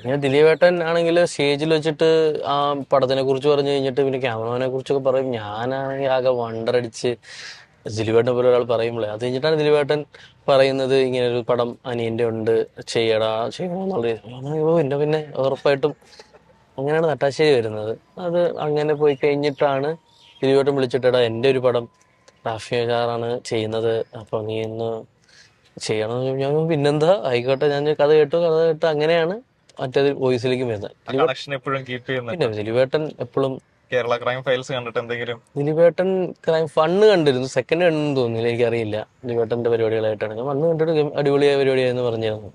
പിന്നെ ദിലീപേട്ടൻ ആണെങ്കിൽ സ്റ്റേജിൽ വെച്ചിട്ട് ആ പടത്തിനെ കുറിച്ച് പറഞ്ഞു കഴിഞ്ഞിട്ട് പിന്നെ ക്യാമറമാനെ കുറിച്ചൊക്കെ പറയും. ഞാനാണെങ്കിൽ ആകെ വണ്ടറടിച്ച് ദിലീപേട്ടനെ പോലെ ഒരാൾ പറയുമ്പോഴേ അത് കഴിഞ്ഞിട്ടാണ് ദിലീപേട്ടൻ പറയുന്നത് ഇങ്ങനെ ഒരു പടം അനിയന്റെ ഉണ്ട്, ചെയ്യടാ ചെയ്യണമെന്നുള്ളത്. പിന്നെ ഉറപ്പായിട്ടും അങ്ങനെയാണ് നട്ടാശ്ശേരി വരുന്നത്. അത് അങ്ങനെ പോയി കഴിഞ്ഞിട്ടാണ് ദിലീപേട്ടൻ വിളിച്ചിട്ടടാ എൻ്റെ ഒരു പടം റാഫി സാറാണ് ചെയ്യുന്നത്, അപ്പൊ നീ ഒന്ന് ചെയ്യണം. ഞാൻ പിന്നെന്താ ആയിക്കോട്ടെ, ഞാൻ കഥ കേട്ട് അങ്ങനെയാണ് മറ്റേത് വോയിസിലേക്ക് വരുന്നത്. കണക്ഷൻ എപ്പോഴും കീപ്പ് പിന്നെ ചെയ്യുന്നുണ്ടോ? ദിലീപേട്ടൻ എപ്പോഴും കേരള ക്രൈം ഫയൽസ് കണ്ടിട്ട് എന്തെങ്കിലും? ദിലീപേട്ടൻ ക്രൈം ഫണ്ണ് കണ്ടിരുന്നു, സെക്കൻഡ് കണ്ടെന്ന് തോന്നുന്നില്ല, എനിക്കറിയില്ല. ദിലീപേട്ടന്റെ പരിപാടികളായിട്ടാണ് ഞാൻ ഫണ്ണ് കണ്ടിട്ട് അടിപൊളിയായ പരിപാടിയായെന്ന് പറഞ്ഞിരുന്നു.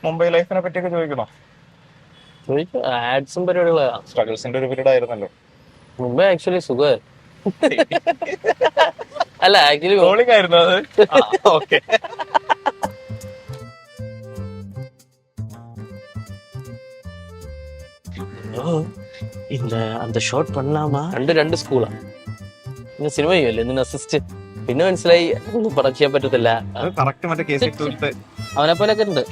മുംബൈ ലൈഫിനെ പറ്റിയൊക്കെ ചോദിക്കണോ? ചോദിക്കും, ആഡ്സും പരിപാടികളാണ്. സ്ട്രഗിൾസിന്റെ ഒരു പീരീഡ് ആയിരുന്നല്ലോ. മുമ്പേ ആക്ച്വലി സുഖം അല്ല ആക്ച്വലി ട്രോളിംഗ് ആയിരുന്നു അത്. ഓക്കെ. அந்த ஷார்ட் பண்ணலாமா, രണ്ട് സ്കൂളാ. പിന്നെ സിനിമ ചെയ്യുമല്ലേ എന്തിനു അസിസ്റ്റ്. പിന്നെ മനസ്സിലായി ഒന്നും പറയാൻ ചെയ്യാൻ പറ്റത്തില്ല. കറക്റ്റ് മറ്റേ കേസ് അവനെ പോലൊക്കെ ഉണ്ട്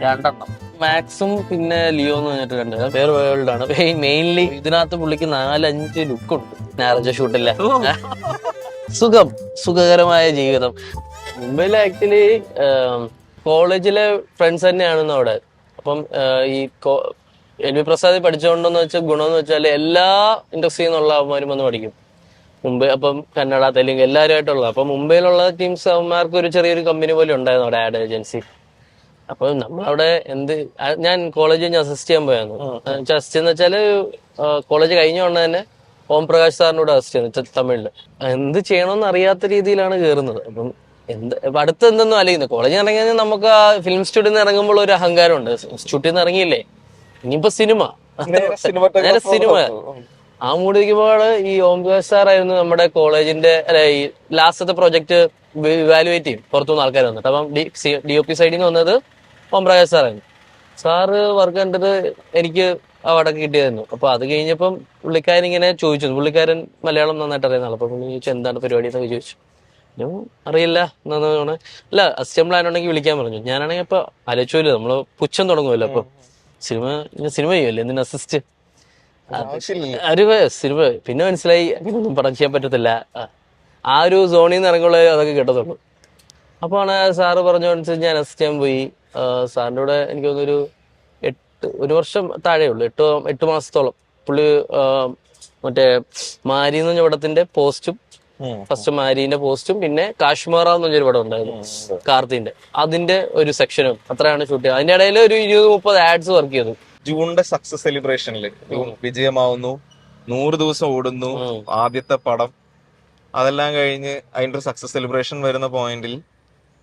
രണ്ടെണ്ണം, മാക്സും പിന്നെ ലിയോ എന്ന് പറഞ്ഞിട്ട് രണ്ട് വേറെ വേൾഡ് ആണ്. മെയിൻലി ഇതിനകത്ത് പുള്ളിക്ക് 4-5 ലുക്കുണ്ട്. ഞായറാഴ്ച ഷൂട്ടില്ല, സുഖകരമായ ജീവിതം. മുംബൈയിലെ ആക്ച്വലി കോളേജിലെ ഫ്രണ്ട്സ് തന്നെയാണെന്ന് അവിടെ. അപ്പം ഈ എൽ വി പ്രസാദ് പഠിച്ചുകൊണ്ടെന്ന് വെച്ചാൽ ഗുണമെന്ന് വെച്ചാൽ എല്ലാ ഇൻഡസ്ട്രിയിൽ നിന്നുള്ള അവന്മാരും വന്ന് പഠിക്കും മുംബൈ. അപ്പം കന്നഡ, തെലുങ്ക് എല്ലാവരുമായിട്ടുള്ള. അപ്പം മുംബൈയിലുള്ള ടീംസ് അവന്മാർക്ക് ഒരു ചെറിയൊരു കമ്പനി പോലെ ഉണ്ടായിരുന്നു അവിടെ, ആഡ് ഏജൻസി. അപ്പൊ നമ്മളവിടെ ഞാൻ കോളേജ് കഴിഞ്ഞ് അസിസ്റ്റ് ചെയ്യാൻ പോയായിരുന്നു. അസിസ്റ്റ് എന്ന് വെച്ചാല് കോളേജ് കഴിഞ്ഞ ഉടനെ തന്നെ ഓം പ്രകാശ് സാറിനോട് അസിസ്റ്റ് ചെയ്യുന്നു തമിഴില്. എന്ത് ചെയ്യണമെന്ന് അറിയാത്ത രീതിയിലാണ് കയറുന്നത്. അപ്പം അടുത്ത് എന്തെന്നും അലയുന്നത്. കോളേജിൽ നിന്ന് ഇറങ്ങി നമുക്ക് ആ ഫിലിം സ്റ്റുഡിയോയിൽ നിന്ന് ഇറങ്ങുമ്പോൾ ഒരു അഹങ്കാരമുണ്ട്. സ്റ്റുഡിയോയിൽ നിന്ന് ഇറങ്ങിയില്ലേ ഇനിയിപ്പോ സിനിമ, നേരെ സിനിമ. ആ മൂഡ് ഇരിക്കുമ്പോഴാണ് ഈ ഓം പ്രകാശ് സാറായിരുന്നു നമ്മുടെ കോളേജിന്റെ ഈ ലാസ്റ്റത്തെ പ്രൊജക്ട് ഇവാലുവേറ്റ് ചെയ്യും പുറത്തുനിന്ന് ആൾക്കാർ വന്നിട്ട്. അപ്പം DOP സൈഡിൽ നിന്ന് വന്നത് ഓം പ്രകാശ് സാറായിരുന്നു. സാറ് വർക്ക് കണ്ടിട്ട് എനിക്ക് അവാർഡൊക്കെ കിട്ടിയായിരുന്നു. അപ്പൊ അത് കഴിഞ്ഞപ്പം പുള്ളിക്കാരൻ ഇങ്ങനെ ചോദിച്ചു, പുള്ളിക്കാരൻ മലയാളം നന്നായിട്ട് അറിയുന്ന ആൾ. അപ്പൊ പുള്ളി ചോദിച്ചു എന്താണ് പരിപാടി എന്നൊക്കെ ചോദിച്ചു. ഞാൻ അറിയില്ല എന്നാണ്. അല്ല അസിസ്റ്റന്റ് പ്ലാൻ ഉണ്ടെങ്കിൽ വിളിക്കാൻ പറഞ്ഞു. ഞാനാണെങ്കിൽ ഇപ്പൊ ആലോചിച്ചില്ല, നമ്മള് പുച്ഛം തുടങ്ങുമല്ലോ. അപ്പൊ സിനിമ ചെയ്യുമല്ലേ എന്തിനു അസിസ്റ്റ് സിനിമ. പിന്നെ മനസ്സിലായി അങ്ങനെയൊന്നും പടം ചെയ്യാൻ പറ്റത്തില്ല. ആ ഒരു സോണിൽ നിന്ന് ഇറങ്ങുള്ളൂ അതൊക്കെ കിട്ടത്തുള്ളൂ. അപ്പോഴാണ് സാറ് പറഞ്ഞനുസരിച്ച് ഞാൻ അസിസ്റ്റ് ചെയ്യാൻ പോയി. സാറിൻ്റെ കൂടെ എനിക്ക് തോന്നുന്നൊരു 1 വർഷം താഴെ ഉള്ളൂ, 8 മാസത്തോളം. പുള്ളി മറ്റേ മാരി എന്ന് പറഞ്ഞ പടത്തിന്റെ പോസ്റ്റും, ഫസ്റ്റ് മാരീന്റെ പോസ്റ്റും പിന്നെ കാശ്മീറ എന്ന് പറഞ്ഞൊരു പടം ഉണ്ടായിരുന്നു കാർത്തിന്റെ, അതിന്റെ ഒരു സെക്ഷനും അത്രയാണ് ഷൂട്ട് ചെയ്തത്. അതിന്റെ ഇടയിൽ ഒരു 20-30 ആഡ്സ് വർക്ക് ചെയ്തു. ജൂണിന്റെ സക്സസ് സെലിബ്രേഷനിൽ വിജയമാവുന്നു, 100 ദിവസം ഓടുന്നു, ആദ്യത്തെ പടം. അതെല്ലാം കഴിഞ്ഞ് അതിന്റെ ഒരു സക്സസ് സെലിബ്രേഷൻ വരുന്ന പോയിന്റിൽ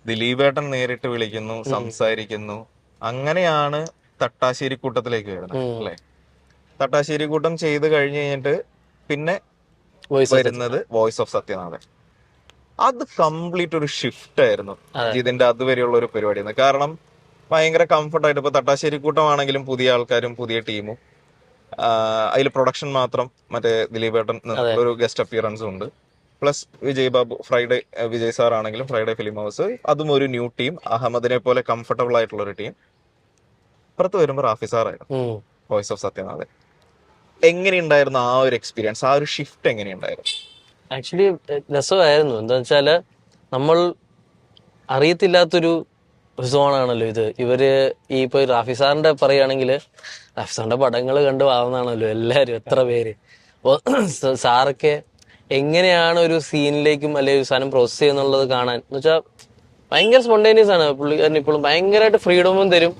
ദിലീപേട്ടൻ നേരിട്ട് വിളിക്കുന്നു, സംസാരിക്കുന്നു. അങ്ങനെയാണ് തട്ടാശ്ശേരി കൂട്ടത്തിലേക്ക് വരുന്നത് അല്ലെ? തട്ടാശ്ശേരി കൂട്ടം ചെയ്ത് കഴിഞ്ഞ് കഴിഞ്ഞിട്ട് പിന്നെ വരുന്നത് വോയിസ് ഓഫ് സത്യനാഥൻ. അത് കംപ്ലീറ്റ് ഒരു ഷിഫ്റ്റ് ആയിരുന്നു ഇതിന്റെ അതുവരെയുള്ള ഒരു പരിപാടിയാണ്. കാരണം ഭയങ്കര കംഫർട്ടായിട്ട് ഇപ്പൊ തട്ടാശ്ശേരി കൂട്ടമാണെങ്കിലും പുതിയ ആൾക്കാരും പുതിയ ടീമും, അതിൽ പ്രൊഡക്ഷൻ മാത്രം മറ്റേ ദിലീപേട്ടൻ ഒരു ഗസ്റ്റ് അപ്പിയറൻസും ഉണ്ട്. പ്ലസ് വിജയ് സാർ ആണെങ്കിലും ഫ്രൈഡേ ഫിലിം ഹൗസ്, അതും ഒരു ന്യൂ ടീം, അഹമ്മദിനെ പോലെ കംഫർട്ടബിൾ ആയിട്ടുള്ള ഒരു ടീം. പുറത്ത് വരുമ്പോൾ റാഫി സാറായിരുന്നു വോയിസ് ഓഫ് സത്യനാഥൻ. എങ്ങനെയുണ്ടായിരുന്നു ആ ഒരു എക്സ്പീരിയൻസ്, ആ ഒരു ഷിഫ്റ്റ് എങ്ങനെയുണ്ടായിരുന്നു? ആക്ച്വലി രസമായിരുന്നു. എന്താ വെച്ചാല് നമ്മൾ അറിയത്തില്ലാത്തൊരു സോണാണല്ലോ ഇത്. ഇവര് ഈ ഇപ്പൊ റാഫി സാറിന്റെ പറയുകയാണെങ്കിൽ റാഫി സാറിന്റെ പടങ്ങൾ കണ്ട് വളർന്നാണല്ലോ എല്ലാരും, എത്ര പേര്. അപ്പൊ സാറൊക്കെ എങ്ങനെയാണ് ഒരു സീനിലേക്കും അല്ലെങ്കിൽ ഒരു സാധനം പ്രോസസ് ചെയ്യുന്നുള്ളത് കാണാൻ എന്ന് വെച്ചാൽ ഭയങ്കര സ്പോണ്ടേനിയസ് ആണ് പുള്ളിക്കാരൻ. ഇപ്പോഴും ഭയങ്കരമായിട്ട് ഫ്രീഡമും തരും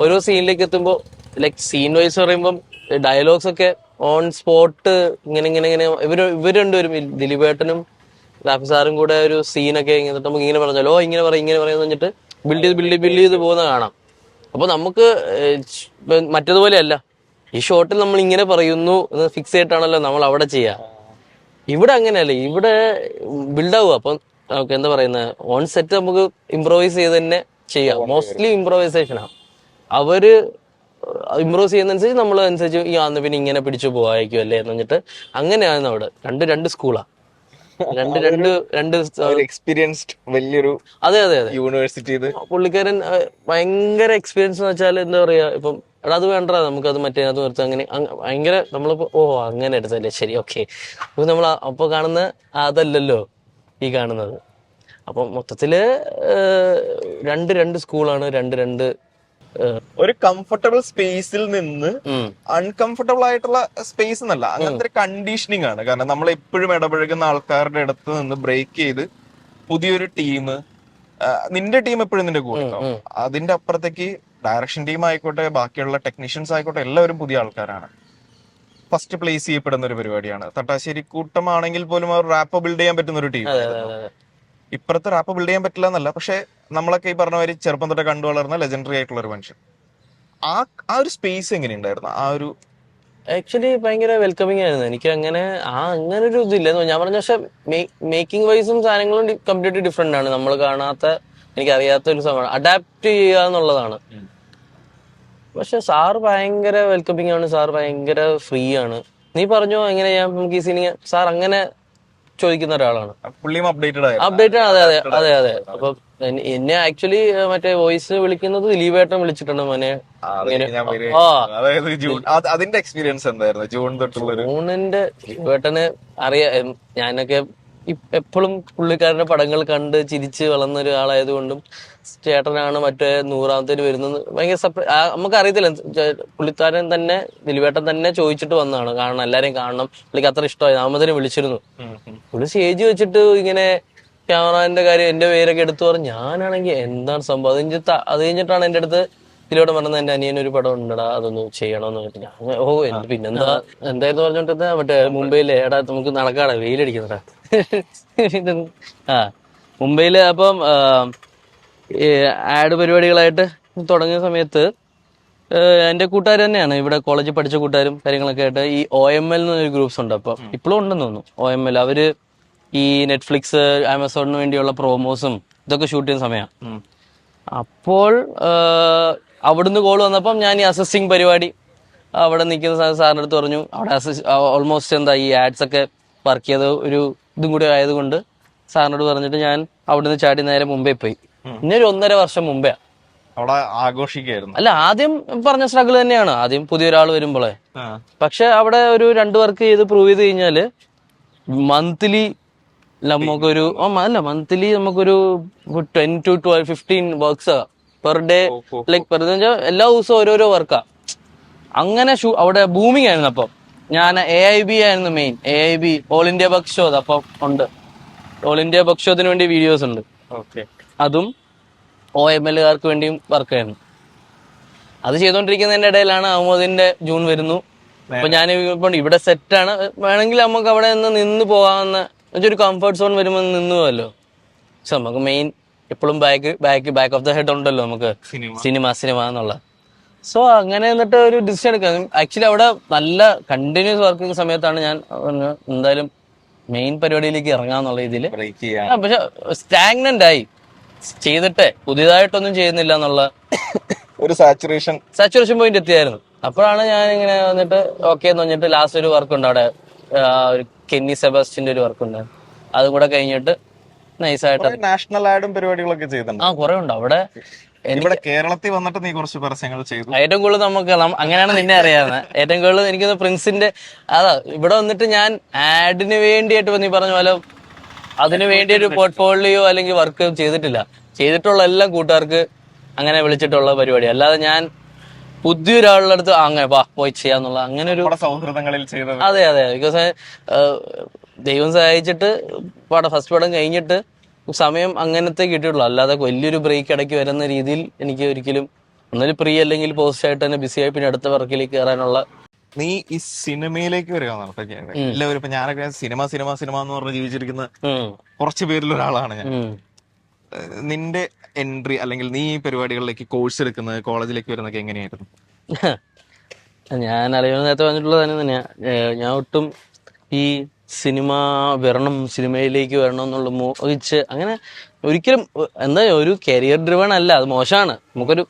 ഓരോ സീനിലേക്ക് എത്തുമ്പോൾ. ലൈക് സീൻ വൈസ് പറയുമ്പം ഡയലോഗ്സ് ഒക്കെ ഓൺ സ്പോട്ട് ഇങ്ങനെ ഇവർ രണ്ടുപേരും ദിലീപേട്ടനും റാഫി സാറും കൂടെ ഒരു സീനൊക്കെ നമുക്ക് ഇങ്ങനെ പറഞ്ഞാലോ ഇങ്ങനെ പറയാന്ന് പറഞ്ഞിട്ട് ബിൽഡ് ചെയ്ത് പോകുന്ന കാണാം. അപ്പൊ നമുക്ക് മറ്റേതുപോലെയല്ല, ഈ ഷോട്ടിൽ നമ്മൾ ഇങ്ങനെ പറയുന്നു എന്ന് ഫിക്സ് ചെയ്തിട്ടാണല്ലോ നമ്മൾ അവിടെ ചെയ്യുക. ഇവിടെ അങ്ങനെയല്ല, ഇവിടെ ബിൽഡാവുക. അപ്പം നമുക്ക് എന്താ പറയുന്നത്, ഓൺ സെറ്റ് നമുക്ക് ഇംപ്രോവൈസ് ചെയ്ത് തന്നെ ചെയ്യാം. മോസ്റ്റ്ലി ഇംപ്രോവൈസേഷനാണ്. അവര് ഇംപ്രൂവ് ചെയ്യുന്നതനുസരിച്ച് നമ്മൾ അനുസരിച്ച് ഈ ആന്ന് പിന്നെ ഇങ്ങനെ പിടിച്ചു പോവായിരിക്കും അല്ലേ എന്ന് പറഞ്ഞിട്ട് അങ്ങനെയാണ് അവിടെ. രണ്ട് സ്കൂളാ. രണ്ട് രണ്ട് രണ്ട് എക്സ്പീരിയൻസ്ഡ് വലിയൊരു അതെ അതെ അതെ. യൂണിവേഴ്സിറ്റി ഇത്. പുള്ളിക്കാരൻ ഭയങ്കര എക്സ്പീരിയൻസ് എന്ന് വെച്ചാൽ എന്താ പറയാ, ഇപ്പം എടാ അത് വേണ്ട നമുക്കത് മറ്റേ അത് നിർത്താം അങ്ങനെ ഭയങ്കര നമ്മളിപ്പോ ഓ അങ്ങനെ എടുത്തല്ലേ ശരി ഓക്കെ. അപ്പൊ നമ്മൾ അപ്പൊ കാണുന്ന അതല്ലല്ലോ ഈ കാണുന്നത്. അപ്പം മൊത്തത്തില് രണ്ട് രണ്ട് സ്കൂളാണ്, രണ്ട് രണ്ട് ഒരു കംഫർട്ടബിൾ സ്പേസിൽ നിന്ന് അൺകംഫർട്ടബിൾ ആയിട്ടുള്ള സ്പേസ് എന്നല്ല, അങ്ങനത്തെ ഒരു കണ്ടീഷനിങ് ആണ്. കാരണം നമ്മൾ എപ്പോഴും ഇടപഴകുന്ന ആൾക്കാരുടെ അടുത്ത് നിന്ന് ബ്രേക്ക് ചെയ്ത് പുതിയൊരു ടീം, നിന്റെ ടീം എപ്പോഴും നിന്റെ കൂടെ ഉണ്ടാവും. അതിന്റെ അപ്പുറത്തേക്ക് ഡയറക്ഷൻ ടീം ആയിക്കോട്ടെ, ബാക്കിയുള്ള ടെക്നീഷ്യൻസ് ആയിക്കോട്ടെ, എല്ലാവരും പുതിയ ആൾക്കാരാണ്. ഫസ്റ്റ് പ്ലേസ് ചെയ്യപ്പെടുന്ന ഒരു പരിപാടിയാണ്. തട്ടാശ്ശേരി കൂട്ടമാണെങ്കിൽ പോലും അവർ റാപ്പ് ബിൽഡ് ചെയ്യാൻ പറ്റുന്ന ഒരു ടീം. ഇപ്പുറത്തെ റാപ്പ് ബിൽഡ് ചെയ്യാൻ പറ്റില്ല എന്നല്ല, പക്ഷെ നമ്മളൊക്കെ ഈ പറഞ്ഞ മാതിരി ചെറുപ്പം തൊട്ട് കണ്ടു വളർന്ന ലെജൻഡറി ആയിട്ടുള്ള ഒരു മനുഷ്യൻ. ആ ഒരു സ്പേസ് എങ്ങനെയുണ്ടായിരുന്നു? ആ ഒരു ആക്ച്വലി ഭയങ്കര വെൽക്കമിങ് ആയിരുന്നു. എനിക്ക് അങ്ങനെ അങ്ങനെ ഒരു ഇതില്ല ഞാൻ പറഞ്ഞ. പക്ഷെ മേക്കിംഗ് വൈസും സാധനങ്ങളും കംപ്ലീറ്റ്ലി ഡിഫറെന്റ് ആണ്. നമ്മൾ കാണാത്ത, എനിക്കറിയാത്ത ഒരു സംഭവം അഡാപ്റ്റ് ചെയ്യുക എന്നുള്ളതാണ്. പക്ഷെ സാറ് ഭയങ്കര വെൽക്കമിങ് ആണ്, സാർ ഭയങ്കര ഫ്രീ ആണ്. നീ പറഞ്ഞോ എങ്ങനെയാ നമുക്ക് ഈ സീനിങ്, സാർ അങ്ങനെ ചോദിക്കുന്ന ഒരാളാണ്. അപ്ഡേറ്റഡ് ആണ്. അതെ അതെ അതെ അതെ. അപ്പൊ എന്നെ ആക്ച്വലി മറ്റേ വോയിസ് വിളിക്കുന്നത് ദിലീപേട്ടൻ വിളിച്ചിട്ടുണ്ട് മോനെ. അതിന്റെ എക്സ്പീരിയൻസ് എന്തായിരുന്നു? ജൂണിന്റെ ദിലീപേട്ടന് അറിയാം. ഞാനൊക്കെ എപ്പോഴും പുള്ളിക്കാരന്റെ പടങ്ങൾ കണ്ട് ചിരിച്ച് വളർന്ന ഒരാളായതുകൊണ്ടും ചേട്ടനാണ് മറ്റേ 100ാമത്തേന് വരുന്നത് ഭയങ്കര നമുക്ക് അറിയത്തില്ല. പുള്ളിക്കാരൻ തന്നെ ദിലീപേട്ടൻ തന്നെ ചോദിച്ചിട്ട് വന്നതാണ്, കാണണം എല്ലാരെയും കാണണം, പുള്ളിക്ക് അത്ര ഇഷ്ടമായി. നാമതിനെ വിളിച്ചിരുന്നു. പുള്ളി സ്റ്റേജ് വെച്ചിട്ട് ഇങ്ങനെ ക്യാമറാന്റെ കാര്യം എന്റെ പേരൊക്കെ എടുത്തു പറഞ്ഞു. ഞാനാണെങ്കിൽ എന്താണ് സംഭവം. അത് കഴിഞ്ഞിട്ടാണ് എന്റെ അടുത്ത് ഇതിലൂടെ പറഞ്ഞത്, എന്റെ അനിയനൊരു പടം ഉണ്ടടാ അതൊന്ന് ചെയ്യണമെന്ന് പറഞ്ഞിട്ട്. ഞാൻ ഓ പിന്നെന്താ എന്തായിരുന്നു പറഞ്ഞോട്ട് മറ്റേ മുംബൈയിലെ എടാ നമുക്ക് നടക്കാടാ വെയിലടിക്കുന്നടാ. മുംബൈയില് അപ്പം ആഡ് പരിപാടികളായിട്ട് തുടങ്ങിയ സമയത്ത് എന്റെ കൂട്ടുകാർ തന്നെയാണ്, ഇവിടെ കോളേജിൽ പഠിച്ച കൂട്ടുകാരും കാര്യങ്ങളൊക്കെ ആയിട്ട് ഈ OML എന്നൊരു ഗ്രൂപ്പ്സ് ഉണ്ട്. അപ്പം ഇപ്പോഴും ഉണ്ടെന്ന് തോന്നുന്നു OML. അവര് ഈ നെറ്റ്ഫ്ലിക്സ് ആമസോണിന് വേണ്ടിയുള്ള പ്രോമോസും ഇതൊക്കെ ഷൂട്ട് ചെയ്യുന്ന സമയമാണ്. അപ്പോൾ അവിടുന്ന് കോൾ വന്നപ്പം ഞാൻ ഈ അസിസ്റ്റിംഗ് പരിപാടി അവിടെ നിൽക്കുന്ന സാറിൻ്റെ അടുത്ത് പറഞ്ഞു. അവിടെ ഓൾമോസ്റ്റ് എന്താ ഈ ആഡ്സ് ഒക്കെ വർക്ക് ചെയ്ത് ഒരു ഇതും കൂടി ആയതുകൊണ്ട് സാറിനോട് പറഞ്ഞിട്ട് ഞാൻ അവിടുന്ന് ചാടി നേരെ മുംബൈ പോയി. ഇന്നൊരു 1.5 വർഷം മുമ്പേ അവിടെ ആഘോഷിക്കായിരുന്നു. അല്ല, ആദ്യം പറഞ്ഞ സ്ട്രഗിൾ തന്നെയാണ്. ആദ്യം പുതിയൊരാൾ വരുമ്പോളെ. പക്ഷെ അവിടെ ഒരു 2 വർക്ക് ചെയ്ത് പ്രൂവ് ചെയ്ത് കഴിഞ്ഞാല് മന്ത്ലി നമുക്കൊരു മന്ത്ലി നമുക്കൊരു 10 to 12, 15 works per day. Like per day എല്ലാ ദിവസവും ഓരോരോ വർക്കാ. അങ്ങനെ അവിടെ ബൂമിങ് ആയിരുന്നു. അപ്പം ഞാൻ AIB ആയിരുന്നു main. AIB all India bug show അപ്പം ഉണ്ട്. ഓൾ ഇന്ത്യ ബഗ് ഷോത്തിന് വേണ്ടി വീഡിയോസ് ഉണ്ട്. അതും OMLകാർക്ക് വേണ്ടിയും വർക്കായിരുന്നു. അത് ചെയ്തോണ്ടിരിക്കുന്നതിന്റെ ഇടയിലാണ് അഹമ്മദിന്റെ ജൂൺ വരുന്നു. അപ്പൊ ഞാൻ ഇപ്പം ഇവിടെ സെറ്റാണ്, വേണമെങ്കിൽ നമുക്ക് അവിടെ നിന്ന് പോകാവുന്ന ഒരു കംഫർട്ട് സോൺ വരുമ്പോൾ നിന്ന് പോവല്ലോ. പക്ഷെ നമുക്ക് മെയിൻ എപ്പോഴും ബാക്ക് ഓഫ് ദ ഹെഡ് ഉണ്ടല്ലോ നമുക്ക്, സിനിമ എന്നുള്ള. സോ അങ്ങനെ എന്നിട്ട് ഒരു ഡിസിഷൻ എടുക്കാം. ആക്ച്വലി അവിടെ നല്ല കണ്ടിന്യൂസ് വർക്കിംഗ് സമയത്താണ് ഞാൻ എന്തായാലും മെയിൻ പരിപാടിയിലേക്ക് ഇറങ്ങാന്നുള്ള ഇതിൽ. പക്ഷെ സ്റ്റാഗ്നന്റ് ആയി ചെയ്തിട്ട് പുതിയതായിട്ടൊന്നും ചെയ്യുന്നില്ല എന്നുള്ള ഒരു സാച്ചുറേഷൻ പോയിന്റ് എത്തിയായിരുന്നു. അപ്പോഴാണ് ഞാൻ ഇങ്ങനെ വന്നിട്ട് ഓക്കെ എന്ന് പറഞ്ഞിട്ട് ലാസ്റ്റ് ഒരു വർക്ക് ഉണ്ട് അവിടെ, ഒരു കെന്നി സെബാസ്റ്റിന്റെ ഒരു വർക്ക് ഉണ്ട്. അതും കൂടെ കഴിഞ്ഞിട്ട് നൈസായിട്ട് നാഷണൽ ആഡും പരിപാടികളൊക്കെ ചെയ്തിട്ടുണ്ട്. കുറെ ഉണ്ട് അവിടെ. ഇവിടെ കേരളത്തിൽ വന്നിട്ട് നീ കുറച്ച് പരസ്യങ്ങൾ ചെയ്തു. ഏറ്റവും കൂടുതൽ നമുക്ക് അങ്ങനെയാണ് നിന്നെ അറിയാവുന്നത്. ഏറ്റവും കൂടുതൽ എനിക്കൊന്ന് പ്രിൻസിന്റെ ഇവിടെ വന്നിട്ട് ഞാൻ ആഡിന് വേണ്ടിയിട്ട് നീ പറഞ്ഞ പോലെ അതിനു വേണ്ടി ഒരു പോർട്ട്ഫോളിയോ അല്ലെങ്കിൽ വർക്ക് ചെയ്തിട്ടില്ല. ചെയ്തിട്ടുള്ള എല്ലാം കൂട്ടുകാർക്ക് അങ്ങനെ വിളിച്ചിട്ടുള്ള പരിപാടി. അല്ലാതെ ഞാൻ പുതിയൊരാളുടെ അടുത്ത് അങ്ങനെ പോയി ചെയ്യാന്നുള്ള അങ്ങനെ ഒരു സൗഹൃദങ്ങളിൽ ചെയ്തത്. അതെ അതെ. ബിക്കോസ് ദൈവം സഹായിച്ചിട്ട് ഫസ്റ്റ് പടം കഴിഞ്ഞിട്ട് സമയം അങ്ങനത്തെ കിട്ടിയിട്ടുള്ളൂ. അല്ലാതെ വലിയൊരു ബ്രേക്ക് ഇടയ്ക്ക് വരുന്ന രീതിയിൽ എനിക്ക് ഒരിക്കലും ഒന്നൊരു പ്രീ അല്ലെങ്കിൽ പോസ്റ്റ് ആയിട്ട് തന്നെ ബിസി ആയി പിന്നെ അടുത്ത വർക്കിലേക്ക് കയറാനുള്ള. നീ ഈ സിനിമയിലേക്ക് വരിക എല്ലാവരും ഇപ്പൊ ഞാനൊക്കെ സിനിമ എന്ന് പറഞ്ഞ് ജീവിച്ചിരിക്കുന്ന കുറച്ച് പേരിൽ ഒരാളാണ് ഞാൻ. നിന്റെ എൻട്രി അല്ലെങ്കിൽ നീ ഈ പരിപാടികളിലേക്ക് കോഴ്സ് എടുക്കുന്നത്, കോളേജിലേക്ക് വരുന്നതൊക്കെ എങ്ങനെയായിരുന്നു? ഞാൻ അറിയുന്ന നേരത്തെ പറഞ്ഞിട്ടുള്ളത് തന്നെ തന്നെയാ. ഞാൻ ഒട്ടും ഈ സിനിമയിലേക്ക് വരണം എന്നുള്ള മോഹിച്ച് അങ്ങനെ ഒരിക്കലും ഒരു കരിയർ ഡ്രിവൺ അല്ല. അത് മോശമാണ്. നമുക്കൊരു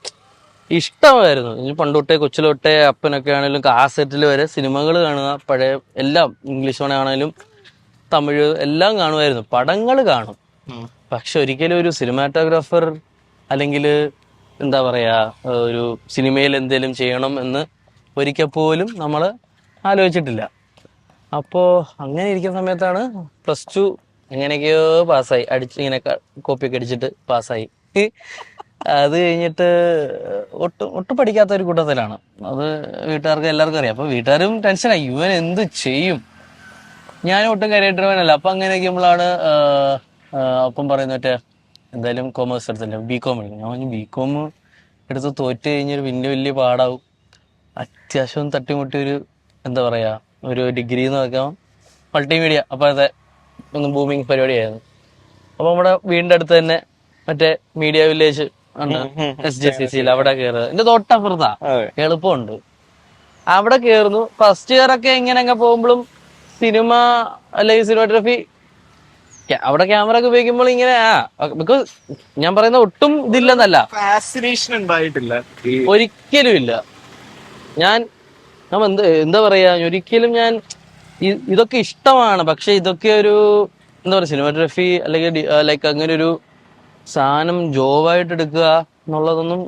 ഇഷ്ടമായിരുന്നു. പണ്ട് തൊട്ടേ കൊച്ചിലൊട്ടേ അപ്പനൊക്കെ ആണെങ്കിലും കാസറ്റിൽ വരെ സിനിമകൾ കാണുക, പഴയ എല്ലാം ഇംഗ്ലീഷ് ആണെങ്കിലും തമിഴ് എല്ലാം കാണുമായിരുന്നു, പടങ്ങൾ കാണും. പക്ഷെ ഒരിക്കലും ഒരു സിനിമാറ്റോഗ്രാഫർ അല്ലെങ്കിൽ എന്താ പറയാ ഒരു സിനിമയിൽ എന്തെങ്കിലും ചെയ്യണം എന്ന് ഒരിക്കൽ പോലും നമ്മൾ ആലോചിച്ചിട്ടില്ല. അപ്പോൾ അങ്ങനെ ഇരിക്കുന്ന സമയത്താണ് +2 എങ്ങനെയൊക്കെയോ പാസ്സായി, ഇങ്ങനെ കോപ്പിയൊക്കെ അടിച്ചിട്ട് പാസ്സായി. അത് കഴിഞ്ഞിട്ട് ഒട്ടും പഠിക്കാത്ത ഒരു കൂട്ടത്തിലാണ്. അത് വീട്ടുകാർക്ക് എല്ലാവർക്കും അറിയാം. അപ്പൊ വീട്ടുകാരും ടെൻഷനായി, ഇവൻ എന്ത് ചെയ്യും. ഞാനും ഒട്ടും കാര്യമായിട്ടില്ല. അപ്പൊ അങ്ങനെ ഇരിക്കുമ്പോഴാണ് അപ്പം പറയുന്ന മറ്റേ എന്തായാലും കോമേഴ്സ് എടുത്തില്ല, ബികോം എടുക്കും. ഞാൻ പറഞ്ഞു ബികോം എടുത്ത് തോറ്റ് കഴിഞ്ഞൊരു വലിയ പാടാവും, അത്യാവശ്യം തട്ടിമുട്ടി ഒരു എന്താ പറയാ ഒരു ഡിഗ്രി എന്ന് നോക്കാം മൾട്ടിമീഡിയ അപ്പോഴത്തെ ഒന്ന് ബൂമിങ് പരിപാടിയായിരുന്നു. അപ്പൊ നമ്മുടെ വീടിന്റെ അടുത്ത് തന്നെ മറ്റേ മീഡിയ വില്ലേജ് ഉണ്ട്, SJCC അവിടെ കയറുക, എന്റെ തൊട്ടപ്പുറത്താ, എളുപ്പമുണ്ട്. അവിടെ കയറുന്നു. ഫസ്റ്റ് ഇയർ ഒക്കെ ഇങ്ങനെ പോകുമ്പോഴും സിനിമ അല്ലെങ്കിൽ സിനിമാറ്റോഗ്രഫി അവിടെ ക്യാമറ ഒക്കെ ഉപയോഗിക്കുമ്പോൾ ഇങ്ങനെ ബിക്കോസ് ഞാൻ പറയുന്ന ഒട്ടും ഇതില്ലെന്നല്ല, ഫാസിനേഷൻ ഉണ്ടായിട്ടില്ല, ഒരിക്കലും ഇല്ല. ഞാൻ എന്താ പറയാ, ഒരിക്കലും ഞാൻ ഇതൊക്കെ ഇഷ്ടമാണ്. പക്ഷെ ഇതൊക്കെ ഒരു എന്താ പറയാ സിനിമാറ്റോഗ്രഫി അല്ലെങ്കിൽ ലൈക്ക് അങ്ങനെ ഒരു സാധനം ജോബായിട്ട് എടുക്കുക എന്നുള്ളതൊന്നും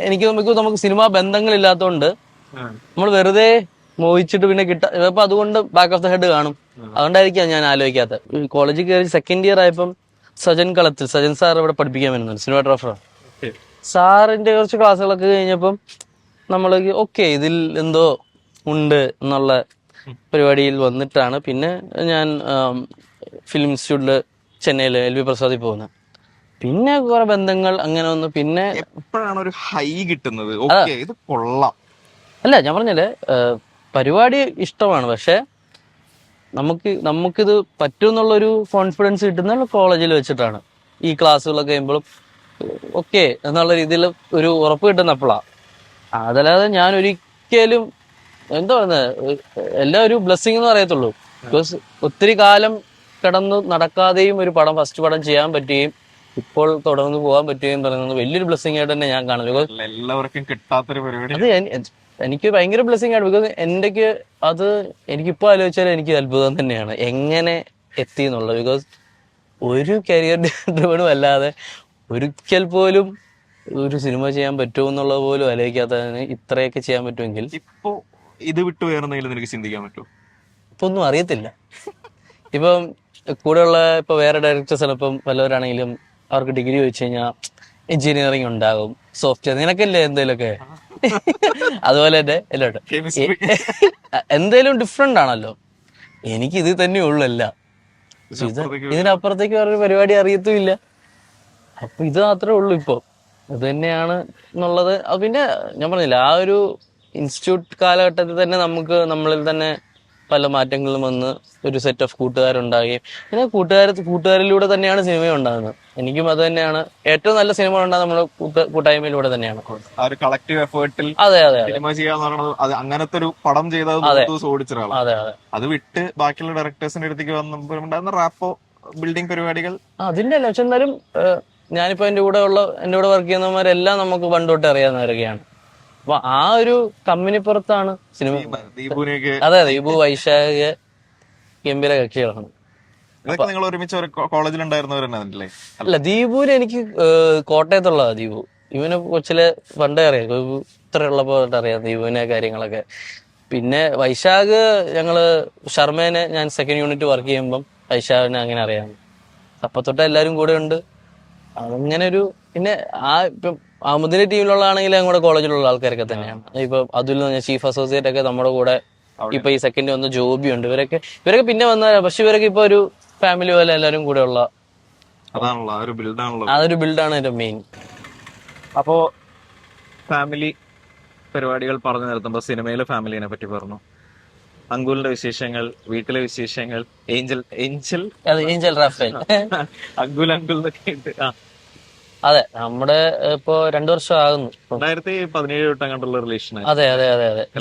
എനിക്ക് നമുക്ക് സിനിമാ ബന്ധങ്ങളില്ലാത്തതുകൊണ്ട് നമ്മൾ വെറുതെ മോഹിച്ചിട്ട് പിന്നെ ഇപ്പൊ അതുകൊണ്ട് ബാക്ക് ഓഫ് ദ ഹെഡ് കാണും. അതുകൊണ്ടായിരിക്കാം ഞാൻ ആലോചിക്കാത്തത്. കോളേജിൽ കയറി സെക്കൻഡ് ഇയർ ആയപ്പം സജൻ സാർ ഇവിടെ പഠിപ്പിക്കാൻ വരുന്നുണ്ട്, സിനിമാറ്റോഗ്രാഫർ. സാറിന്റെ കുറച്ച് ക്ലാസ്സുകളൊക്കെ കഴിഞ്ഞപ്പം നമ്മൾ ഓക്കെ ഇതിൽ എന്തോ ഉണ്ട് എന്നുള്ള പരിപാടിയിൽ വന്നിട്ടാണ് പിന്നെ ഞാൻ ഫിലിം ഇൻസ്റ്റിറ്റ്യൂട്ടില് ചെന്നൈയിൽ LV പ്രസാദിൽ പോകുന്നത്. പിന്നെ കുറെ ബന്ധങ്ങൾ അങ്ങനെ വന്നു. പിന്നെ എപ്പോഴാണ് ഒരു ഹൈ കിട്ടുന്നത്, ഇത് കൊള്ളാം? അല്ല, ഞാൻ പറഞ്ഞല്ലേ പരിപാടി ഇഷ്ടമാണ്, പക്ഷെ നമുക്കിത് പറ്റും എന്നുള്ളൊരു കോൺഫിഡൻസ് കിട്ടുന്ന കോളേജിൽ വെച്ചിട്ടാണ്. ഈ ക്ലാസ്സുകളൊക്കെ കഴിയുമ്പോഴും ഓക്കെ എന്നുള്ള രീതിയിൽ ഒരു ഉറപ്പ് കിട്ടുന്നപ്പോഴാണ്. അതല്ലാതെ ഞാൻ ഒരിക്കലും എന്താ പറയുന്നത് എല്ലാം ഒരു ബ്ലെസ്സിങ് എന്ന് പറയത്തുള്ളൂ. ബിക്കോസ് ഒത്തിരി കാലം കിടന്ന് നടക്കാതെയും ഒരു ഫസ്റ്റ് പടം ചെയ്യാൻ പറ്റുകയും ഇപ്പോൾ തുടർന്ന് പോകാൻ പറ്റുകയും പറയുന്നത് വലിയൊരു ബ്ലെസ്സിങ് ആയിട്ട് തന്നെ ഞാൻ കാണും. ബിക്കോസ് എല്ലാവർക്കും കിട്ടാത്തൊരു പരിപാടി അത് എനിക്ക് ഭയങ്കര ബ്ലെസ്സിങ് ആണ്. ബിക്കോസ് എനിക്കിപ്പോൾ ആലോചിച്ചാൽ എനിക്ക് അത്ഭുതം തന്നെയാണ് എങ്ങനെ എത്തി എന്നുള്ളത്. ബിക്കോസ് ഒരു കരിയർ ഡ്രിവണും അല്ലാതെ ഒരിക്കൽ പോലും ഒരു സിനിമ ചെയ്യാൻ പറ്റുമോ എന്നുള്ളത് പോലും ആലോചിക്കാത്തതിന് ഇത്രയൊക്കെ ചെയ്യാൻ പറ്റുമെങ്കിൽ ഇപ്പൊ ഇത് വിട്ടു വേറെന്തെങ്കിലും നിനക്ക് ചിന്തിക്കാൻ പറ്റുമോ? ഇപ്പൊ ഒന്നും അറിയത്തില്ല. ഇപ്പം കൂടെയുള്ള ഇപ്പൊ വേറെ ഡയറക്ടേഴ്സാണ്, ഇപ്പം വല്ലവരാണെങ്കിലും അവർക്ക് ഡിഗ്രി ചോദിച്ചു കഴിഞ്ഞാൽ എഞ്ചിനീയറിംഗ് ഉണ്ടാകും, സോഫ്റ്റ്വെയർ, നിനക്കല്ലേ എന്തേലുമൊക്കെ അതുപോലെ തന്നെ എല്ലാം എന്തേലും ഡിഫറെന്റ് ആണല്ലോ. എനിക്ക് ഇത് തന്നെ ഉള്ളല്ല, ഇതിനപ്പുറത്തേക്ക് വേറൊരു പരിപാടി അറിയത്തുമില്ല. അപ്പൊ ഇത് മാത്രമേ ഉള്ളൂ ഇപ്പൊ, ഇത് തന്നെയാണ് എന്നുള്ളത്. പിന്നെ ഞാൻ പറഞ്ഞില്ല, ആ ഒരു ഇൻസ്റ്റിറ്റ്യൂട്ട് കാലഘട്ടത്തിൽ തന്നെ നമ്മളിൽ തന്നെ പല മാറ്റങ്ങളും വന്ന് ഒരു സെറ്റ് ഓഫ് കൂട്ടുകാരുണ്ടാകുകയും പിന്നെ കൂട്ടുകാരിലൂടെ തന്നെയാണ് സിനിമ ഉണ്ടാകുന്നത്. എനിക്കും അത് തന്നെയാണ് ഏറ്റവും നല്ല സിനിമ ഉണ്ടാകുന്നത് നമ്മുടെ കൂട്ടായ്മയിലൂടെ തന്നെയാണ്. കളക്ടീവ് എഫേർട്ടിൽ സിനിമ ചെയ്യാന്ന് പറയുന്നത് അത് അങ്ങനത്തെ ഒരു പടം ചെയ്തത് ഓടിച്ചൊരാളാണ്. അതെ അതെ. അത് വിട്ട് ബാക്കിയുള്ള ഡയറക്ടേഴ്സിന്റെ അടുത്തേക്ക് വന്നപ്പോഴുണ്ടായിരുന്ന റാപ്പോ ബിൽഡിംഗ് പരിപാടികൾ അതിന്റെ അല്ല. പക്ഷെ എന്നാലും ഞാനിപ്പോ എന്റെ കൂടെ വർക്ക് ചെയ്യുന്നവരെല്ലാം നമുക്ക് പണ്ടോട്ട് അറിയാവുന്നവരൊക്കെയാണ്. അപ്പൊ ആ ഒരു കമ്പനിപ്പുറത്താണ് സിനിമ. അതെ, ദീപു, വൈശാഖ് ഗംഭീര കക്ഷികളാണ്. നിങ്ങൾ ഒരുമിച്ച് കോളേജിൽ ഉണ്ടായിരുന്നവരല്ലേ? അല്ല, ദീപുവിന് എനിക്ക് കോട്ടയത്തുള്ളതാ ദീപു. ഇവന് കൊച്ചിലെ പണ്ടേ അറിയാം, ഇത്രയുള്ളപ്പോ അറിയാം ദീപുവിനെ കാര്യങ്ങളൊക്കെ. പിന്നെ വൈശാഖ് ഞങ്ങള് ശർമ്മേനെ ഞാൻ സെക്കൻഡ് യൂണിറ്റ് വർക്ക് ചെയ്യുമ്പം വൈശാഖിനെ അങ്ങനെ അറിയാം. അപ്പൊ തൊട്ട് എല്ലാരും കൂടെ ഉണ്ട്. അതങ്ങനെ ഒരു പിന്നെ ഇപ്പം അഹമ്മദിന്റെ ടീമിലുള്ളതാണെങ്കിൽ ഞങ്ങളുടെ കോളേജിലുള്ള ആൾക്കാരൊക്കെ തന്നെയാണ്. ഇപ്പൊ അതിൽ നിന്ന് ചീഫ് അസോസിയേറ്റ് ഒക്കെ നമ്മുടെ കൂടെ ഇപ്പൊ ഈ സെക്കൻഡ് വന്ന ജോബി ഉണ്ട്. ഇവരൊക്കെ പിന്നെ വന്നവരാ. പക്ഷെ ഇവരൊക്കെ ഇപ്പൊ ഒരു ഫാമിലി പോലെ എല്ലാരും കൂടെ ഉള്ള അതൊരു ബിൽഡാണ് എന്റെ മെയിൻ. അപ്പോ ഫാമിലി പരിപാടികൾ പറഞ്ഞു നിർത്തുമ്പോ സിനിമയിലെ ഫാമിലിനെ പറ്റി പറഞ്ഞു, അങ്കുലിന്റെ വിശേഷങ്ങൾ, വീട്ടിലെ വിശേഷങ്ങൾ, ഏഞ്ചൽ റാഫേൽ അങ്കുൽ എന്നൊക്കെ ഉണ്ട്. അതെ, നമ്മുടെ ഇപ്പൊ 2 വർഷം ആകുന്നു. 2017 തൊട്ട് അങ്ങോട്ടുള്ള റിലേഷൻ. അതെ.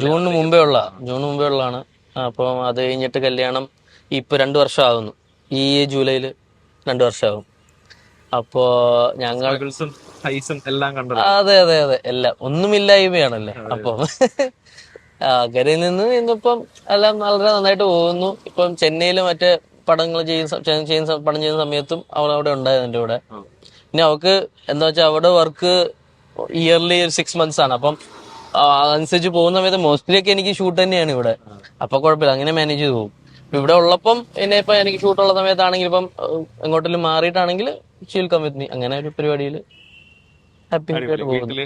ജൂണിന് മുമ്പേ ഉള്ളതാണ്. അപ്പൊ അത് കഴിഞ്ഞിട്ട് കല്യാണം ഇപ്പൊ 2 വർഷം ആകുന്നു. ഈ ജൂലൈയില് 2 വർഷമാകും. അപ്പോ ഞങ്ങൾ എല്ലാം കണ്ടത്. അതെ എല്ലാം ഒന്നുമില്ലായ്മയാണല്ലോ. അപ്പൊ ആഗ്രയിൽ നിന്ന് ഇന്നിപ്പം എല്ലാം വളരെ നന്നായിട്ട് പോകുന്നു. ഇപ്പം ചെന്നൈയില് മറ്റേ പടങ്ങൾ പടം ചെയ്യുന്ന സമയത്തും അവൾ അവിടെ ഉണ്ടായിരുന്നു എൻ്റെ കൂടെ. പിന്നെ അവൾക്ക് എന്താ വെച്ചാൽ അവിടെ വർക്ക് ഇയർലി 6 months ആണ്. അപ്പം അതനുസരിച്ച് പോകുന്ന സമയത്ത് മോസ്റ്റ്ലി ഒക്കെ എനിക്ക് ഷൂട്ട് തന്നെയാണ് ഇവിടെ. അപ്പൊ കുഴപ്പമില്ല, അങ്ങനെ മാനേജ് ചെയ്ത് പോകും. ഇവിടെ ഉള്ളപ്പം പിന്നെ ഇപ്പൊ എനിക്ക് ഷൂട്ടുള്ള സമയത്താണെങ്കിൽ ഇപ്പം എങ്ങോട്ടെങ്കിലും മാറിയിട്ടാണെങ്കിൽ ഷീൽ കം വിത്ത് മീ, അങ്ങനെ ഒരു പരിപാടിയിൽ ഹാപ്പി ആയിട്ട് പോകുന്നു. വീട്ടില്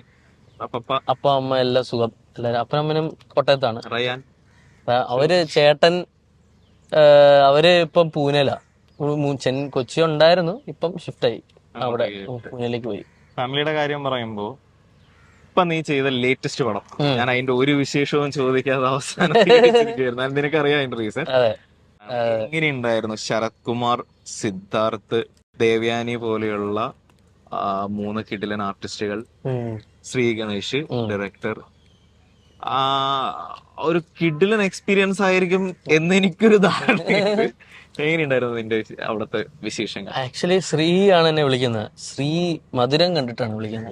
അപ്പപ്പ അപ്പ അമ്മ എല്ലാം സുഖം. എല്ലാവരും അപ്പനമ്മനും കോട്ടയത്താണ്. അറിയാൻ അവര് ചേട്ടൻ അവര് ഇപ്പം പൂനെലാ. കൊച്ചി ഉണ്ടായിരുന്നു, ഇപ്പം ഷിഫ്റ്റ് ആയി അവിടെ പൂനെയിലേക്ക് പോയി. ഫാമിലിയുടെ കാര്യം പറയുമ്പോ ഇപ്പൊ നീ ചെയ്ത ലേറ്റസ്റ്റ് പടം, ഞാൻ അതിന്റെ ഒരു വിശേഷവും ചോദിക്കാതെ അവസാനം നിനക്കറിയാം അതിന്റെ റീസൺ. എങ്ങനെയുണ്ടായിരുന്നു ശരത് കുമാർ, സിദ്ധാർത്ഥ്, ദേവയാനി പോലെയുള്ള 3 കിടിലൻ ആർട്ടിസ്റ്റുകൾ, ശ്രീ ഗണേഷ് ഡയറക്ടർ, ഒരു കിഡിലൻ എക്സ്പീരിയൻസ് ആയിരിക്കും എന്ന് എനിക്കൊരു ധാരണയുണ്ട്. എങ്ങനെയുണ്ടായിരുന്നു നിന്റെ അവിടുത്തെ വിശേഷങ്ങൾ? ആക്ച്വലി ശ്രീ ആണ് എന്നെ വിളിക്കുന്നത്. ശ്രീ മധുരം കണ്ടിട്ടാണ് വിളിക്കുന്നത്.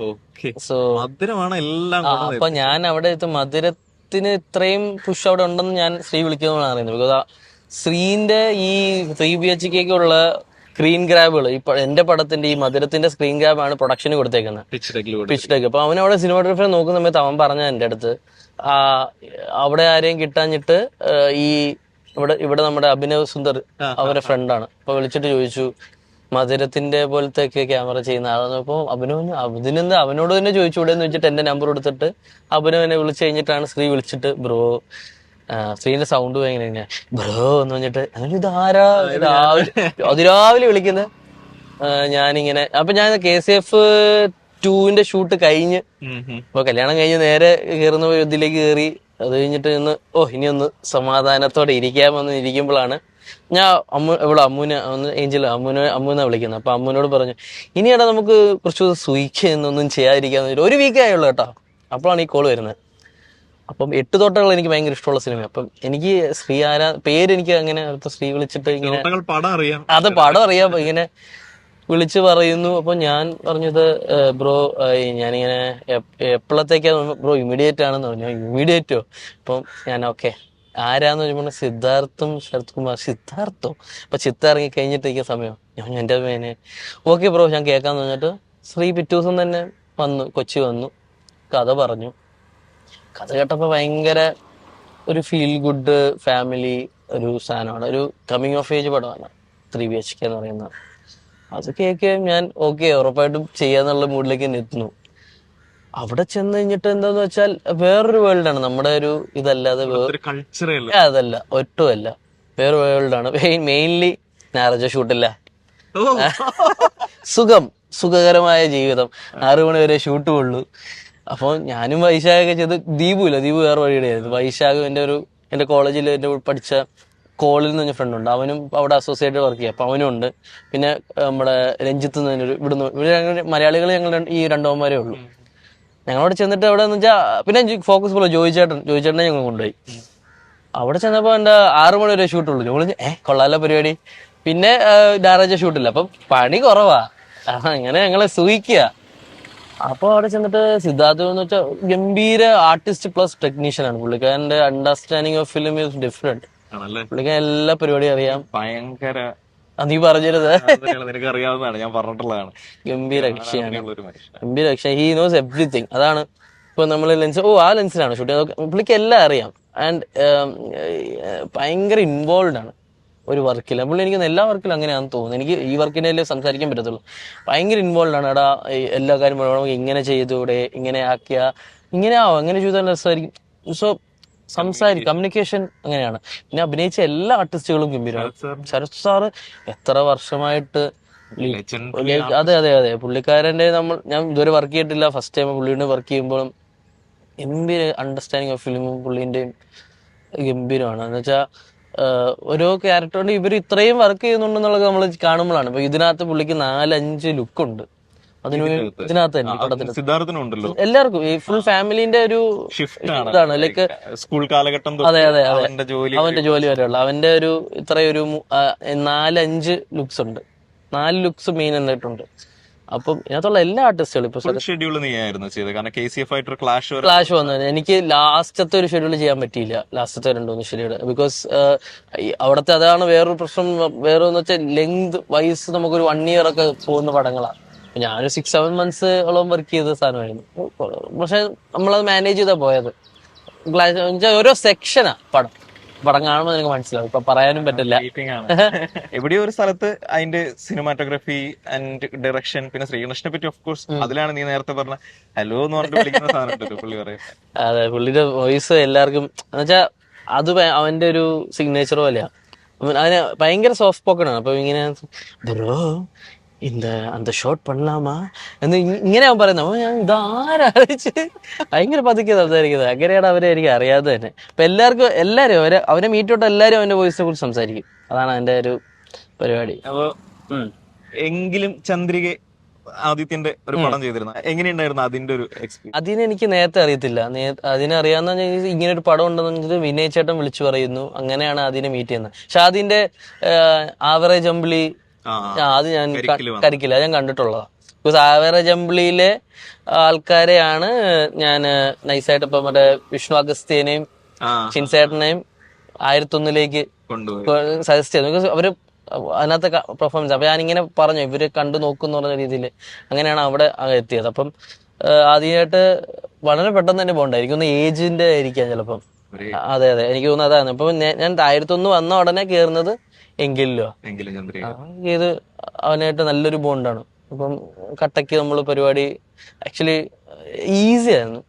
സോ മധുരമാണ് എല്ലാം. അപ്പൊ ഞാൻ അവിടെ മധുരത്തിന് ഇത്രയും പുഷ് അവിടെ ഉണ്ടെന്ന് ഞാൻ ശ്രീ വിളിക്കുന്നതാണ് അറിയുന്നത്. ബിക്കോസ് ശ്രീന്റെ ഈ 3BHK ഉള്ള സ്ക്രീൻ ഗ്രാബുകൾ എന്റെ പടത്തിന്റെ ഈ മധുരത്തിന്റെ സ്ക്രീൻ ഗ്രാബാണ് പ്രൊഡക്ഷന് കൊടുത്തേക്കുന്നത്, പിച്ച് ടെക്ക്. അപ്പൊ അവനവിടെ സിനിമാറ്റോഗ്രാഫറെ നോക്കുന്ന സമയത്ത് അവൻ പറഞ്ഞ എന്റെ അടുത്ത് അവിടെ ആരെയും കിട്ടാഞ്ഞിട്ട് ഈ ഇവിടെ നമ്മുടെ അഭിനവ് സുന്ദർ അവരുടെ ഫ്രണ്ടാണ്. അപ്പൊ വിളിച്ചിട്ട് ചോദിച്ചു മധുരത്തിന്റെ പോലത്തെ ഒക്കെ ക്യാമറ ചെയ്യുന്ന ആളാണ്. അപ്പൊ അതിനെന്താ അവനോട് തന്നെ ചോദിച്ചുകൂടെ എന്ന് വെച്ചിട്ട് എന്റെ നമ്പർ കൊടുത്തിട്ട് അഭിനവനെ വിളിച്ചു കഴിഞ്ഞിട്ടാണ് ശ്രീ വിളിച്ചിട്ട് ബ്രോ, ശ്രീന്റെ സൗണ്ട് ഭയങ്കര ബ്രോ എന്ന് പറഞ്ഞിട്ട് ഇതാരാ അതിരാവിലെ വിളിക്കുന്നത്. ഞാനിങ്ങനെ അപ്പൊ ഞാൻ KCF 2 ഷൂട്ട് കഴിഞ്ഞ് അപ്പൊ കല്യാണം കഴിഞ്ഞ് നേരെ കയറുന്ന ഇതിലേക്ക് കയറി. അത് കഴിഞ്ഞിട്ട് ഇനി ഒന്ന് സമാധാനത്തോടെ ഇരിക്കാമെന്ന് ഇരിക്കുമ്പോഴാണ് ഞാൻ അമ്മൂനെ അമ്മൂനെ വിളിക്കുന്നത്. അപ്പൊ അമ്മൂനോട് പറഞ്ഞു ഇനിയാടാ നമുക്ക് കുറച്ച് സുഖിക്കുന്നൊന്നും ചെയ്യാതിരിക്കാന്ന്. ഒരു വീക്കേ ആയുള്ളൂ കേട്ടോ. അപ്പോഴാണ് ഈ കോള് വരുന്നത്. അപ്പം 8 തോട്ടങ്ങൾ എനിക്ക് ഭയങ്കര ഇഷ്ടമുള്ള സിനിമ. അപ്പം എനിക്ക് ശ്രീ പേര് എനിക്ക് അങ്ങനെ ശ്രീ വിളിച്ചിട്ട് ഇങ്ങനെ അത് പടം അറിയാം ഇങ്ങനെ വിളിച്ച് പറയുന്നു. അപ്പൊ ഞാൻ പറഞ്ഞത് ബ്രോ ഞാനിങ്ങനെ എപ്പോഴത്തേക്കാ ബ്രോ ഇമ്മീഡിയറ്റ് ആണെന്ന് പറഞ്ഞു. ഇമ്മീഡിയറ്റോ? അപ്പം ഞാൻ ഓക്കെ ആരാന്ന് ചോദിച്ചപ്പോൾ സിദ്ധാർത്ഥും ശരത് കുമാർ. സിദ്ധാർത്ഥോ? അപ്പൊ ചിത്ത ഇറങ്ങി കഴിഞ്ഞിട്ടേക്ക് സമയം ഞാൻ എന്റെ മേനെ ഓക്കെ ബ്രോ ഞാൻ കേൾക്കാന്ന് പറഞ്ഞിട്ട് ശ്രീ പിറ്റേ ദിവസം തന്നെ കൊച്ചി വന്നു, കഥ പറഞ്ഞു. കഥ കേട്ടപ്പോ ഭയങ്കര ഒരു ഫീൽ ഗുഡ് ഫാമിലി ഒരു സാധനമാണ്. ഒരു കമ്മിങ് ഓഫ് ഏജ് പടമാണ് 3BHK എന്ന് പറയുന്നത്. അത് കേൾക്കുകയും ഞാൻ ഓക്കെ ഉറപ്പായിട്ടും ചെയ്യാന്നുള്ള മൂഡിലേക്ക് തന്നെ എത്തുന്നു. അവിടെ ചെന്ന് കഴിഞ്ഞിട്ട് എന്താന്ന് വെച്ചാൽ വേറൊരു വേൾഡാണ്. നമ്മുടെ ഒരു ഇതല്ലാതെ അതല്ല, ഒട്ടുമല്ല, വേറെ വേൾഡാണ്. മെയിൻലി ഞായറാഴ്ച ഷൂട്ടില്ല, സുഖകരമായ ജീവിതം. 6 മണി വരെ ഷൂട്ട് കൊള്ളു. അപ്പൊ ഞാനും വൈശാഖൊക്കെ ചെയ്ത് ദീപു വേറെ വഴിയുടെ ആയിരുന്നു. വൈശാഖ് എന്റെ കോളേജിൽ എന്റെ പഠിച്ച കോളിൽ നിന്ന് പറഞ്ഞ ഫ്രണ്ട് ഉണ്ട്, അവനും അവിടെ അസോസിയേറ്റ് വർക്ക് ചെയ്യാം. അപ്പൊ അവനും ഉണ്ട്. പിന്നെ നമ്മുടെ രഞ്ജിത്ത് ഇവിടെ മലയാളികൾ ഞങ്ങൾ ഈ 2 അവന്മാരേ ഉള്ളൂ. ഞങ്ങളവിടെ ചെന്നിട്ട് അവിടെ എന്ന് വെച്ചാൽ പിന്നെ ഫോക്കസ് പോലെ ജോയിച്ചേട്ടനെ ഞങ്ങൾ കൊണ്ടുപോയി. അവിടെ ചെന്നപ്പോ എന്റെ 6 മണി വരെ ഷൂട്ടുള്ളൂ. ഞങ്ങൾ കൊള്ളാലോ പരിപാടി. പിന്നെ ഞായറാഴ്ച ഷൂട്ടില്ല, അപ്പൊ പണി കുറവാ. അങ്ങനെ ഞങ്ങളെ സൂഹിക്കുക. അപ്പൊ അവിടെ ചെന്നിട്ട് സിദ്ധാർത്ഥ എന്ന് വെച്ചാൽ ഗംഭീര ആർട്ടിസ്റ്റ് പ്ലസ് ടെക്നീഷ്യൻ ആണ്. പുള്ളിക്കാരന്റെ understanding of film is different. പുള്ളിക്കാരൻ എല്ലാ പരിപാടിയും അറിയാം. ഭയങ്കര നീ പറഞ്ഞത് നിനക്ക് അറിയാവുന്നതാണ്, ഞാൻ പറഞ്ഞിട്ടുള്ളതാണ്. ഗംഭീര കക്ഷിയാണ്. He knows everything. അതാണ് ഇപ്പൊ നമ്മള് ആ ലെൻസിലാണ് ഷൂട്ട് ചെയ്യുന്നത്. പുള്ളിക്ക് എല്ലാം അറിയാം. ആൻഡ് ഭയങ്കര ഇൻവോൾവ് ആണ് ഒരു വർക്കിൽ. പുള്ളി എനിക്ക് എല്ലാ വർക്കിലും അങ്ങനെയാണെന്ന് തോന്നുന്നു. എനിക്ക് ഈ വർക്കിനെ സംസാരിക്കാൻ പറ്റത്തുള്ളൂ. ഭയങ്കര ഇൻവോൾവ് ആണ്. എടാ എല്ലാ കാര്യം നമുക്ക് ഇങ്ങനെ ചെയ്തൂടെ, ഇങ്ങനെ ആക്കിയ ഇങ്ങനെ അങ്ങനെ ചെയ്താൽ രസമായിരിക്കും. സോ കമ്മ്യൂണിക്കേഷൻ അങ്ങനെയാണ്. പിന്നെ അഭിനയിച്ച എല്ലാ ആർട്ടിസ്റ്റുകളും ഗംഭീരമാണ്. ശരത് സാറ് എത്ര വർഷമായിട്ട് അതെ പുള്ളിക്കാരന്റെ ഞാൻ ഇതുവരെ വർക്ക് ചെയ്തിട്ടില്ല. ഫസ്റ്റ് ടൈം പുള്ളിയുടെ വർക്ക് ചെയ്യുമ്പോഴും ഗംഭീര അണ്ടർസ്റ്റാൻഡിങ് ഓഫ് ഫിലിമും പുള്ളിന്റെയും ഗംഭീരമാണ്. എന്ന് വെച്ചാൽ ഓരോ ക്യാരക്ടറുകൊണ്ട് ഇവർ ഇത്രയും വർക്ക് ചെയ്യുന്നുണ്ടെന്നുള്ളത് നമ്മൾ കാണുമ്പോഴാണ്. ഇപ്പൊ ഇതിനകത്ത് പുള്ളിക്ക് 4-5 ലുക്കുണ്ട്. ഇതിനകത്ത് തന്നെ പടത്തിന് സിദ്ധാർത്ഥനുണ്ടല്ലോ. എല്ലാവർക്കും ഈ ഫുൾ ഫാമിലിന്റെ ഒരു ഇതാണ്. ലൈക്ക് സ്കൂൾ കാലഘട്ടം അതെ അവന്റെ ജോലി വരെയുള്ള അവന്റെ ഒരു ഇത്രയൊരു 4-5 ലുക്സ് ഉണ്ട്. 4 ലുക്സ് മെയിൻ എന്നിട്ടുണ്ട്. അപ്പം ഇതിനകത്തുള്ള എല്ലാ ആർട്ടിസ്റ്റുകളും ഇപ്പൊ ഫുൾ ഷെഡ്യൂൾ നീ ആയിരുന്നു ചെയ്തത്, കാരണം KCF ആയിട്ടൊരു ക്ലാഷ് ക്ലാഷ് വന്നു. എനിക്ക് ലാസ്റ്റത്തെ ഒരു ഷെഡ്യൂൾ ചെയ്യാൻ പറ്റിയില്ല, ലാസ്റ്റത്തെ 2-3 ഷെഡ്യൂൾ. ബിക്കോസ് അവിടുത്തെ അതാണ് വേറൊരു പ്രശ്നം. വേറെന്ന് വെച്ചാൽ ലെങ്ത് വൈസ് നമുക്കൊരു 1 year ഒക്കെ പോകുന്ന പടങ്ങളാണ്. ഞാനൊരു 6-7 months ഓളം വർക്ക് ചെയ്ത സാധനമായിരുന്നു. പക്ഷെ നമ്മളത് മാനേജ് ചെയ്താ പോയത്. ഓരോ സെക്ഷനാ പടം കാണുമ്പോൾ നിനക്ക് മനസ്സിലാവും. ഇപ്പൊ പറയാനും പറ്റില്ല. എവിടെയോ ഒരു സ്ഥലത്ത് അതിന്റെ സിനിമാറ്റോഗ്രഫി ആൻഡ് ഡയറക്ഷൻ, പിന്നെ ശ്രീകൃഷ്ണനെ പറ്റി ഓഫ് കോഴ്സ് അതിലാണ് നീ നേരത്തെ പറഞ്ഞ ഹലോ എന്ന് പറഞ്ഞിട്ട് വിളിക്കുന്ന സാധനം ഉണ്ടല്ലോ പുള്ളി പറയും. അതെ, പുള്ളിയുടെ വോയിസ് എല്ലാവർക്കും എന്നുവെച്ചാൽ അത് അവന്റെ ഒരു സിഗ്നേച്ചർ പോലെയാ. അതിന് ഭയങ്കര സോഫ്റ്റ് സ്പോക്കൺ ആണ്. അപ്പൊ ഇങ്ങനെ ബ്രോ அந்த ഷോട്ട് പണ്ണലാമാ എന്ന് ഇങ്ങനെ അവൻ പറയുന്നത്. അപ്പൊ ഞാൻ ഇതാരാച്ച് ഭയങ്കര പതുക്കെ സംസാരിക്കുന്നത്. അങ്ങനെയാണ് അവരെ എനിക്ക് അറിയാതെ തന്നെ. അപ്പൊ എല്ലാരും അവരെ മീറ്റ് തൊട്ട് എല്ലാരും അവന്റെ വോയിസിനെ കുറിച്ച് സംസാരിക്കും. അതാണ് അതിന്റെ ഒരു പരിപാടി. അപ്പൊ എങ്കിലും ചന്ദ്രിക ആദിത്യന്റെ ഒരു പടം ചെയ്തിരുന്നു, എങ്ങനെയുണ്ടായിരുന്നു അതിന്റെ ഒരു എക്സ്പീരിയൻസ്? അതിനെ എനിക്ക് നേരത്തെ അറിയത്തില്ല. അതിനെ അറിയാന്ന് ഇങ്ങനെ ഒരു പടം ഉണ്ടെന്ന് പറഞ്ഞിട്ട് വിനയ് ചേട്ടൻ വിളിച്ചു പറയുന്നു. അങ്ങനെയാണ് അതിനെ മീറ്റ് ചെയ്യുന്നത്. പക്ഷെ അതിന്റെ ആവറേജ് അമ്പിളി അത് ഞാൻ കരിക്കില്ല, ഞാൻ കണ്ടിട്ടുള്ളതാണ്. ബിക്കോസ് ആവറേജ് അമ്പിളിയിലെ ആൾക്കാരെയാണ് ഞാൻ നൈസായിട്ട് ഇപ്പൊ മറ്റേ വിഷ്ണു അഗസ്ത്യനെയും ഷിൻസേട്ടനെയും 1001 സജസ്റ്റ് ചെയ്തു. ബിക്കോസ് അവര് അതിനകത്ത് പെർഫോമൻസ്. അപ്പൊ ഞാനിങ്ങനെ പറഞ്ഞു ഇവര് കണ്ടു നോക്കുന്ന പറഞ്ഞ രീതിയിൽ അങ്ങനെയാണ് അവിടെ എത്തിയത്. അപ്പം ആദ്യമായിട്ട് വളരെ പെട്ടെന്ന് തന്നെ പോകണ്ടായിരിക്കും. ഒന്ന് ഏജിന്റെ ആയിരിക്കാം ചിലപ്പം. അതെ എനിക്ക് തോന്നുന്നു അതാണ്. അപ്പൊ ഞാൻ 1001 വന്ന ഉടനെ കേറുന്നത് എങ്കിലോ ഇത് അവനായിട്ട് നല്ലൊരു ബോണ്ടാണ്. അപ്പം കട്ടയ്ക്ക് നമ്മള് പരിപാടി ആക്ച്വലി ഈസി ആയിരുന്നു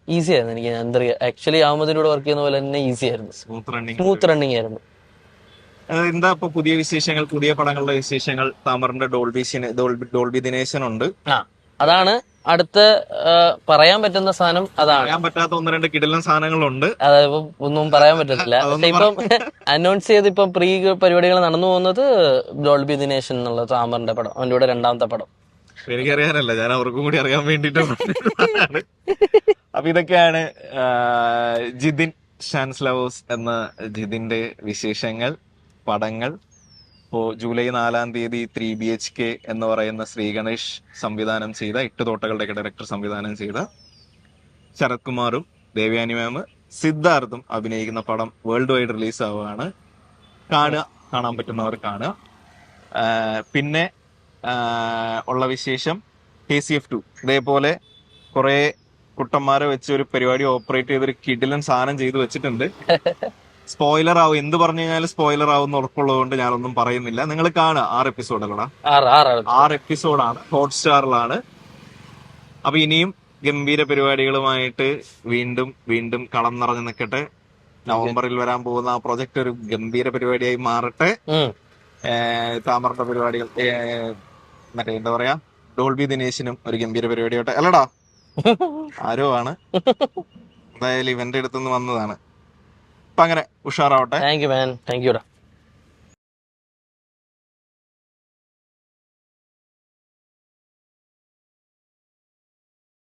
എനിക്ക്. എന്താ പറയുക, ആക്ച്വലി അഹമ്മദിലൂടെ വർക്ക് ചെയ്യുന്ന പോലെ തന്നെ ഈസി ആയിരുന്നു, സ്മൂത്ത് റണ്ണിങ് ആയിരുന്നു. എന്താ ഇപ്പൊ പുതിയ വിശേഷങ്ങൾ, പുതിയ പടങ്ങളുടെ വിശേഷങ്ങൾ? താമറിന്റെ ഡോൾബി ദിനേശനുണ്ട്. അതാണ് അടുത്ത പറയാൻ പറ്റുന്ന സാധനം. അതാണ് പറയാൻ പറ്റാത്ത 1-2 കിടിലൻ സാധനങ്ങളുണ്ട്. അതായത് ഒന്നും പറയാൻ പറ്റത്തില്ല. പക്ഷെ ഇപ്പം അനൗൺസ് ചെയ്ത് ഇപ്പം പ്രീ പരിപാടികൾ നടന്നു പോകുന്നത് ഡോൾബി ദിനേശൻ എന്നുള്ള താമറിന്റെ പടം, അവന്റെ കൂടെ 2ാമത്തെ പടം. എനിക്കറിയാനല്ല, ഞാൻ അവർക്കും കൂടി അറിയാൻ വേണ്ടിട്ടാണ്. അപ്പൊ ഇതൊക്കെയാണ് ജിതിൻ ഷാൻസ്ലവേഴ്സ് എന്ന ജിതിന്റെ വിശേഷങ്ങൾ, പടങ്ങൾ. ഇപ്പോ ജൂലൈ 4-ാം തീയതി 3 BHK എന്ന് പറയുന്ന ശ്രീ ഗണേഷ് സംവിധാനം ചെയ്ത 8 തോട്ടകളുടെ ഡയറക്ടർ സംവിധാനം ചെയ്ത ശരത് കുമാറും ദേവയാനി മാം സിദ്ധാർത്ഥും അഭിനയിക്കുന്ന പടം വേൾഡ് വൈഡ് റിലീസ് ആവുകയാണ്. കാണാൻ പറ്റുന്നവർ കാണുക. പിന്നെ ഉള്ള വിശേഷം KCF 2 ഇതേപോലെ കുറെ കുട്ടന്മാരെ വെച്ച് ഒരു പരിപാടി ഓപ്പറേറ്റ് ചെയ്തൊരു കിടിലൻ സാധനം ചെയ്തു വെച്ചിട്ടുണ്ട്. സ്പോയിലർ ആവും, എന്ത് പറഞ്ഞു കഴിഞ്ഞാലും സ്പോയിലർ ആവും ഉറപ്പുള്ളത് കൊണ്ട് ഞാനൊന്നും പറയുന്നില്ല. നിങ്ങൾ കാണുക. 6 എപ്പിസോഡുകളാണ്, 6 എപ്പിസോഡാണ്, ഹോട്ട്സ്റ്റാറിലാണ്. അപ്പൊ ഇനിയും ഗംഭീര പരിപാടികളുമായിട്ട് വീണ്ടും കളം നിറഞ്ഞു നിൽക്കട്ടെ. നവംബറിൽ വരാൻ പോകുന്ന ആ പ്രൊജക്ട് ഒരു ഗംഭീര പരിപാടിയായി മാറട്ടെ. താമറിന്റെ പരിപാടികൾ മറ്റേ എന്താ പറയാ, ഡോൾബി ദിനേശിനും ഒരു ഗംഭീര പരിപാടിയാവട്ടെ. അല്ലടാ ആരോ ആണ്, എന്തായാലും ഇവന്റെ അടുത്തുനിന്ന് വന്നതാണ്. അപ്പൊ അങ്ങനെ ഉഷാറാവട്ടെ. Thank you man, thank യുടാ.